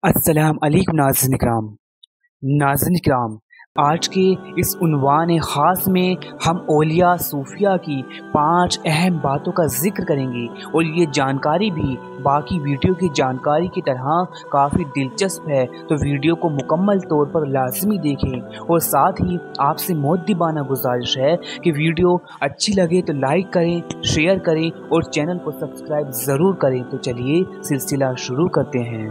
अस्सलाम अलैकुम नाज़रीन किराम, आज के इस उन्वान ख़ास में हम औलिया सूफिया की 5 अहम बातों का जिक्र करेंगे और ये जानकारी भी बाकी वीडियो की जानकारी की तरह काफ़ी दिलचस्प है, तो वीडियो को मुकम्मल तौर पर लाजमी देखें। और साथ ही आपसे मुद्दिबाना गुजारिश है कि वीडियो अच्छी लगे तो लाइक करें, शेयर करें और चैनल को सब्सक्राइब ज़रूर करें। तो चलिए सिलसिला शुरू करते हैं।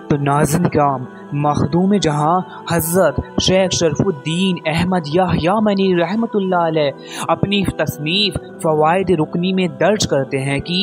तो नाज़रीन किराम, मखदूम जहाँ हज़रत शेख शरफुद्दीन अहमद याहयामनी रहमतुल्लाह अलैह अपनी तसनीफ़ फ़वाइद रुकनी में दर्ज करते हैं कि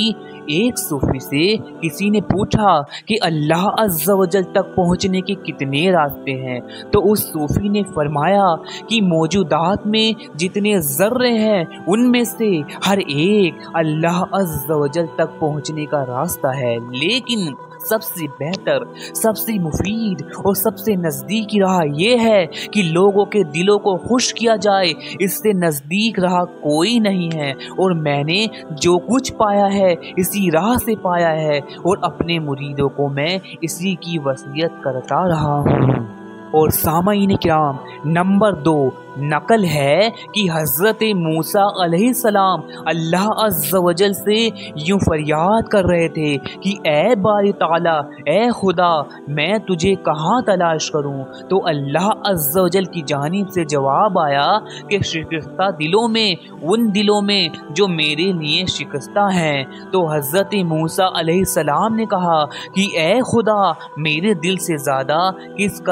एक सूफ़ी से किसी ने पूछा कि अल्लाह अज़्ज़ा वजल तक पहुँचने के कितने रास्ते हैं, तो उस सूफ़ी ने फरमाया कि मौजूदात में जितने ज़र्रे हैं उनमें से हर एक अल्लाह अज़्ज़ा वजल तक पहुँचने का रास्ता है, लेकिन सबसे बेहतर, सबसे मुफीद और सबसे नज़दीकी राह ये है कि लोगों के दिलों को खुश किया जाए। इससे नज़दीक राह कोई नहीं है और मैंने जो कुछ पाया है इसी राह से पाया है और अपने मुरीदों को मैं इसी की वसीयत करता रहा हूँ। और सामाईन किराम, नंबर 2 नकल है कि हज़रत मूसा अलैहिस्सलाम अल्लाह अज़्ज़ा वजल से यूँ फरियाद कर रहे थे कि ए बारी ताला, ए खुदा, मैं तुझे कहाँ तलाश करूँ। तो अल्लाह अज़्ज़ा वजल की जानिब से जवाब आया कि शिकस्ता दिलों में, उन दिलों में जो मेरे लिए शिकस्ता हैं। तो हज़रत मूसा अलैहिस्सलाम ने कहा कि ए खुदा, मेरे दिल से ज़्यादा किसी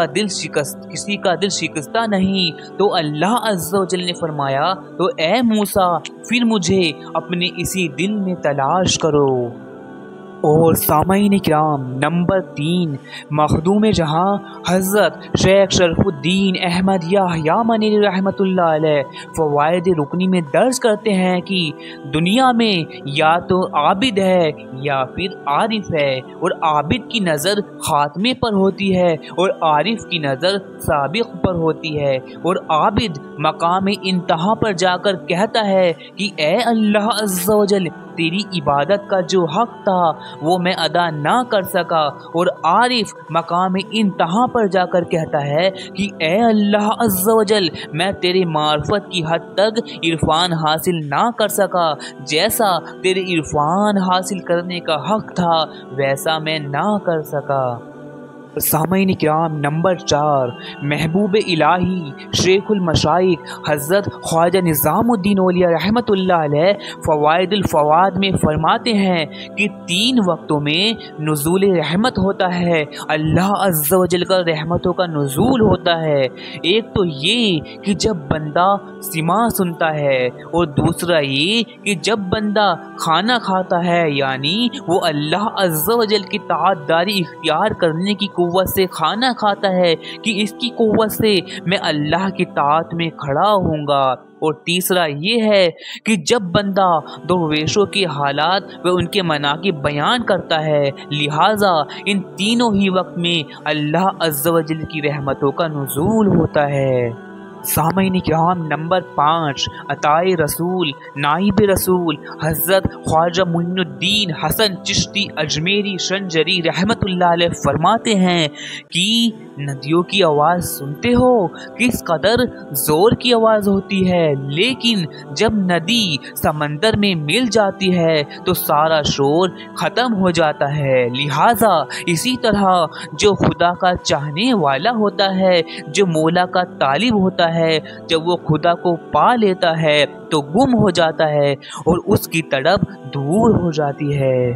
का दिल शिकस्ता नहीं। तो अल्लाह अज़्ज़ा वजल ने फरमाया, तो ए मूसा, फिर मुझे अपने इसी दिल में तलाश करो। और सामाईन किराम, नंबर 3 मखदूम जहाँ हज़रत शेख शरफुद्दीन अहमद याहयामनी रहमतुल्लाह अलैह फ़वाइद रुकनी में दर्ज करते हैं कि दुनिया में या तो आबिद है या फिर आरिफ है, और आबिद की नज़र ख़ात्मे पर होती है और आरिफ की नज़र साबिक़ पर होती है। और आबिद मकाम इंतहा पर जाकर कहता है कि ए अल्लाह अज़्ज़ा वजल, तेरी इबादत का जो हक़ था वो मैं अदा ना कर सका। और आरिफ मकाम इंतहा पर जाकर कहता है कि ए अल्लाह अज़्ज़ा वजल, मैं तेरे मार्फत की हद तक इरफान हासिल ना कर सका, जैसा तेरे इरफान हासिल करने का हक़ था वैसा मैं ना कर सका। सामाईन किराम, नंबर 4 महबूब इलाही शेखुल मशाइख हज़रत ख्वाजा निज़ामुद्दीन औलिया रहमतुल्लाह अलैह फ़वाइदुल फ़वाद में फरमाते हैं कि 3 वक्तों में नुज़ूल रहमत होता है, अल्लाह अज़्ज़ा वजल का रहमतों का नुज़ूल होता है। एक तो ये कि जब बंदा सिमा सुनता है, और दूसरा ये कि जब बंदा खाना खाता है, यानी वो अल्लाह अज़्ज़ा वजल की ताअतदारी इख्तियार करने की कुव्वत से खाना खाता है कि इसकी कुव्वत से मैं अल्लाह की ताअत में खड़ा होऊंगा। और तीसरा ये है कि जब बंदा दरवेशों के हालात व उनके मनाक़िब बयान करता है, लिहाजा इन तीनों ही वक्त में अल्लाह अज़्ज़ा वजल की रहमतों का नुज़ूल होता है। सामाईन किराम, नंबर 5 अताए रसूल नाइब रसूल हज़रत ख्वाजा मुइनुद्दीन हसन चिश्ती अजमेरी शंजरी रहमतुल्लाह अलैह फरमाते हैं कि नदियों की आवाज़ सुनते हो, किस कदर ज़ोर की आवाज़ होती है, लेकिन जब नदी समंदर में मिल जाती है तो सारा शोर ख़त्म हो जाता है। लिहाजा इसी तरह जो खुदा का चाहने वाला होता है, जो मौला का तालिब होता है, जब वो खुदा को पा लेता है तो गुम हो जाता है और उसकी तड़प दूर हो जाती है।